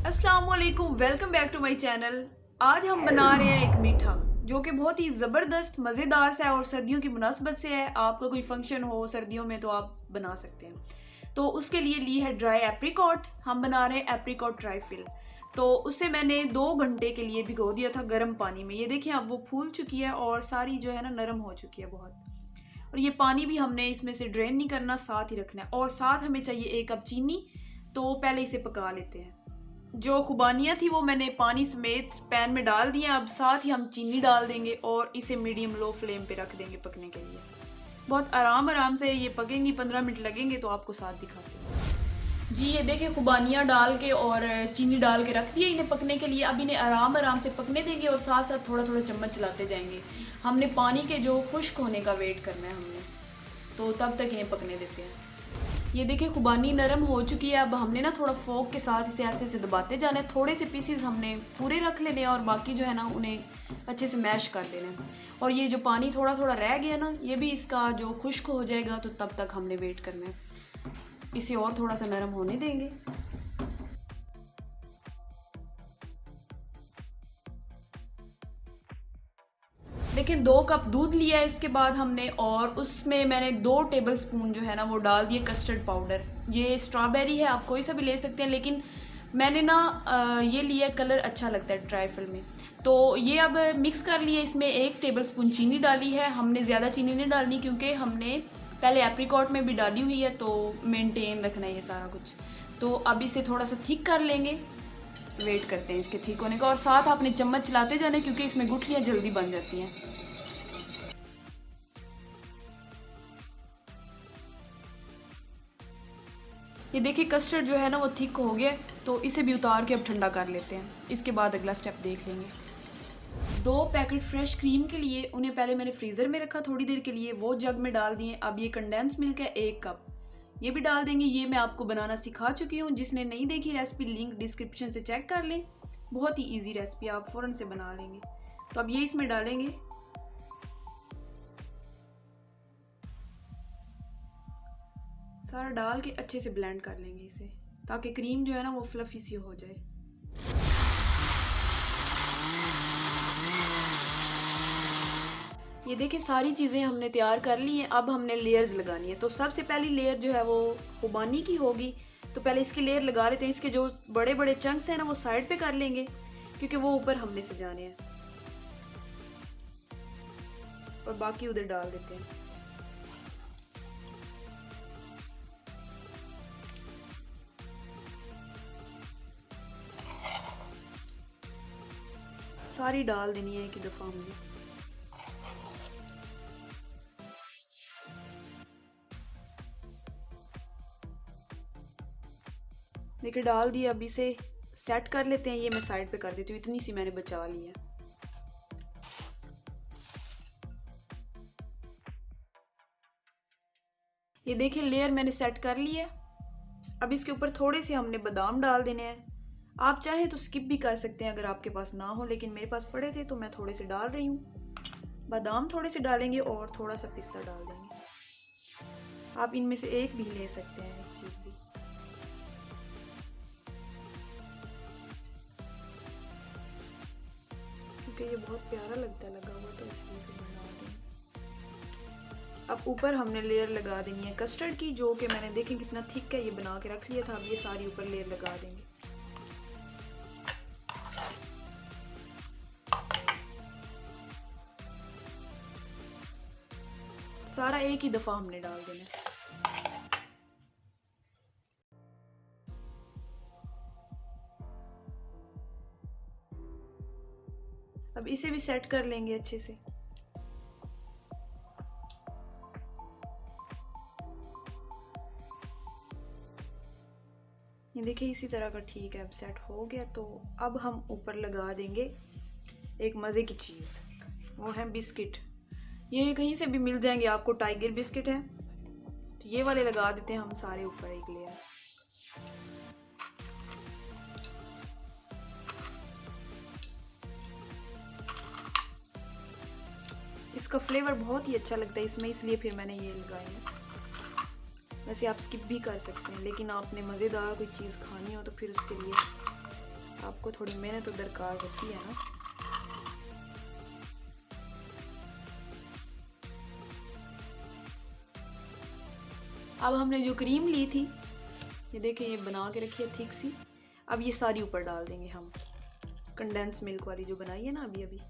अस्सलाम वालेकुम, welcome back to my channel. आज हम बना रहे हैं एक मीठा जो कि बहुत ही ज़बरदस्त मज़ेदार सा है और सर्दियों की मुनासबत से है। आपका कोई फंक्शन हो सर्दियों में तो आप बना सकते हैं। तो उसके लिए ली है ड्राई एप्रिकॉट। हम बना रहे हैं एप्रिकॉट ट्राइफल। तो उससे मैंने 2 घंटे के लिए भिगो दिया था गर्म पानी में। ये देखिए अब वो फूल चुकी है और सारी जो है ना नरम हो चुकी है बहुत। और ये पानी भी हमने इसमें से ड्रेन नहीं करना, साथ ही रखना है। और साथ हमें चाहिए 1 कप चीनी। तो पहले इसे पका लेते हैं। जो खुबानियाँ थी वो मैंने पानी समेत पैन में डाल दी हैं। अब साथ ही हम चीनी डाल देंगे और इसे मीडियम लो फ्लेम पे रख देंगे पकने के लिए। बहुत आराम आराम से ये पकेंगी, 15 मिनट लगेंगे। तो आपको साथ दिखाते हैं। जी ये देखिए खुबानियाँ डाल के और चीनी डाल के रख दिए इन्हें पकने के लिए। अब इन्हें आराम आराम से पकने देंगे और साथ साथ थोड़ा थोड़ा चम्मच चलाते जाएंगे। हमने पानी के जो खुश्क होने का वेट करना है हमने, तो तब तक इन्हें पकने देते हैं। ये देखिए खुबानी नरम हो चुकी है। अब हमने ना थोड़ा फोक के साथ इसे ऐसे ऐसे दबाते जाना है। थोड़े से पीसीज हमने पूरे रख लेने हैं और बाकी जो है ना उन्हें अच्छे से मैश कर लेना है। और ये जो पानी थोड़ा थोड़ा रह गया ना, ये भी इसका जो खुश्क हो जाएगा, तो तब तक हमने वेट करना है। इसे और थोड़ा सा नरम होने देंगे। लेकिन 2 कप दूध लिया है इसके बाद हमने, और उसमें मैंने 2 टेबल स्पून जो है ना वो डाल दिए कस्टर्ड पाउडर। ये स्ट्रॉबेरी है, आप कोई सा भी ले सकते हैं, लेकिन मैंने ना ये लिया, कलर अच्छा लगता है ट्राइफल में। तो ये अब मिक्स कर लिए। इसमें 1 टेबल स्पून चीनी डाली है हमने। ज़्यादा चीनी नहीं डालनी क्योंकि हमने पहले एप्रिकॉट में भी डाली हुई है, तो मेंटेन रखना है ये सारा कुछ। तो अब इसे थोड़ा सा थिक कर लेंगे। वेट करते हैं इसके ठीक होने का, और साथ आपने चम्मच चलाते जाने क्योंकि इसमें गुठलियाँ जल्दी बन जाती हैं। ये देखिए कस्टर्ड जो है ना वो थिक हो गया। तो इसे भी उतार के अब ठंडा कर लेते हैं। इसके बाद अगला स्टेप देख लेंगे। 2 पैकेट फ्रेश क्रीम के लिए उन्हें पहले मैंने फ्रीज़र में रखा थोड़ी देर के लिए, वो जग में डाल दिए। अब ये कंडेंस मिल्क है 1 कप, ये भी डाल देंगे। ये मैं आपको बनाना सिखा चुकी हूँ। जिसने नहीं देखी रेसिपी, लिंक डिस्क्रिप्शन से चेक कर लें। बहुत ही ईजी रेसिपी, आप फ़ौरन से बना लेंगे। तो अब ये इसमें डालेंगे। सारा डाल के अच्छे से ब्लेंड कर लेंगे इसे, ताकि क्रीम जो है ना वो फ्लफ़ी सी हो जाए। ये देखिए सारी चीज़ें हमने तैयार कर ली हैं। अब हमने लेयर्स लगानी है। तो सबसे पहली लेयर जो है वो खुबानी की होगी। तो पहले इसकी लेयर लगा लेते हैं। इसके जो बड़े बड़े चंक्स हैं ना वो साइड पे कर लेंगे, क्योंकि वो ऊपर हमने सजाने हैं। और बाकी उधर डाल देते हैं। सारी डाल देनी है एक ही दफ़ा हमने। देखिए डाल दिया। अब इसे सेट कर लेते हैं। ये मैं साइड पे कर देती हूँ, इतनी सी मैंने बचा ली है। ये देखिए लेयर मैंने सेट कर ली है। अब इसके ऊपर थोड़े से हमने बादाम डाल देने हैं। आप चाहें तो स्किप भी कर सकते हैं अगर आपके पास ना हो, लेकिन मेरे पास पड़े थे तो मैं थोड़े से डाल रही हूँ। बादाम थोड़े से डालेंगे और थोड़ा सा पिस्ता डाल देंगे। आप इनमें से एक भी ले सकते हैं, एक चीज़ भी। क्योंकि ये बहुत प्यारा लगता है लगा हुआ, तो इसलिए भी बना दें। अब ऊपर हमने लेयर लगा देनी है कस्टर्ड की, जो कि मैंने देखें कितना थिक है, ये बना के रख लिया था। अब ये सारी ऊपर लेयर लगा देंगे। सारा एक ही दफ़ा हमने डाल देना। अब इसे भी सेट कर लेंगे अच्छे से। ये देखिए इसी तरह का ठीक है, अब सेट हो गया। तो अब हम ऊपर लगा देंगे एक मज़े की चीज़, वो है बिस्किट। ये कहीं से भी मिल जाएंगे आपको, टाइगर बिस्किट है। तो ये वाले लगा देते हैं हम सारे ऊपर एक लेयर। इसका फ्लेवर बहुत ही अच्छा लगता है इसमें, इसलिए फिर मैंने ये लगाए हैं। वैसे आप स्किप भी कर सकते हैं, लेकिन आपने मज़ेदार कोई चीज़ खानी हो तो फिर उसके लिए आपको थोड़ी मेहनत तो दरकार होती है ना। अब हमने जो क्रीम ली थी, ये देखें, ये बना के रखी है थिक सी। अब ये सारी ऊपर डाल देंगे हम, कंडेंस मिल्क वाली जो बनाई है ना अभी अभी।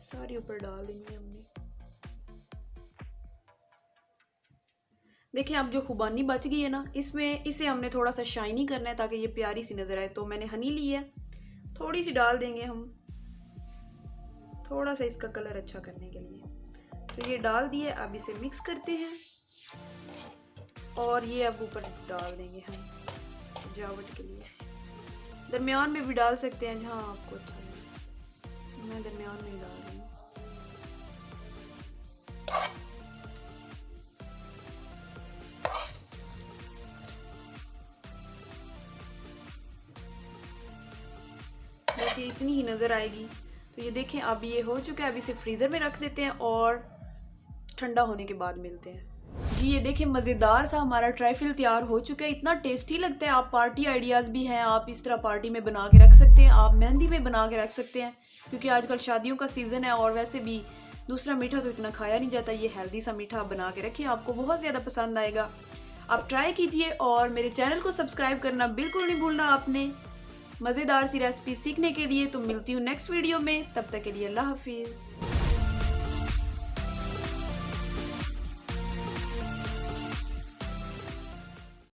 सारी ऊपर डाल देंगे हमने। देखिए अब जो खुबानी बच गई है ना, इसमें इसे हमने थोड़ा सा शाइनी करना है ताकि ये प्यारी सी नज़र आए। तो मैंने हनी ली है, थोड़ी सी डाल देंगे हम, थोड़ा सा इसका कलर अच्छा करने के लिए। तो ये डाल दिए, अब इसे मिक्स करते हैं और ये अब ऊपर डाल देंगे हम सजावट के लिए। दरमियान में भी डाल सकते हैं जहाँ आपको अच्छा लगे, मैं दरमियान में ही डाल रही हूँ। बस ये इतनी ही नज़र आएगी। तो ये देखें अब ये हो चुका है। अब इसे फ्रीज़र में रख देते हैं और ठंडा होने के बाद मिलते हैं। जी ये देखें, मज़ेदार सा हमारा ट्राइफल तैयार हो चुका है। इतना टेस्टी लगता है। आप पार्टी आइडियाज़ भी हैं, आप इस तरह पार्टी में बना के रख सकते हैं, आप मेहंदी में बना के रख सकते हैं, क्योंकि आजकल शादियों का सीज़न है और वैसे भी दूसरा मीठा तो इतना खाया नहीं जाता। ये हेल्दी सा मीठा बना के रखें, आपको बहुत ज़्यादा पसंद आएगा। आप ट्राई कीजिए और मेरे चैनल को सब्सक्राइब करना बिल्कुल नहीं भूलना आपने, मज़ेदार सी रेसिपी सीखने के लिए। तो मिलती हूँ नेक्स्ट वीडियो में, तब तक के लिए अल्लाह हाफिज़।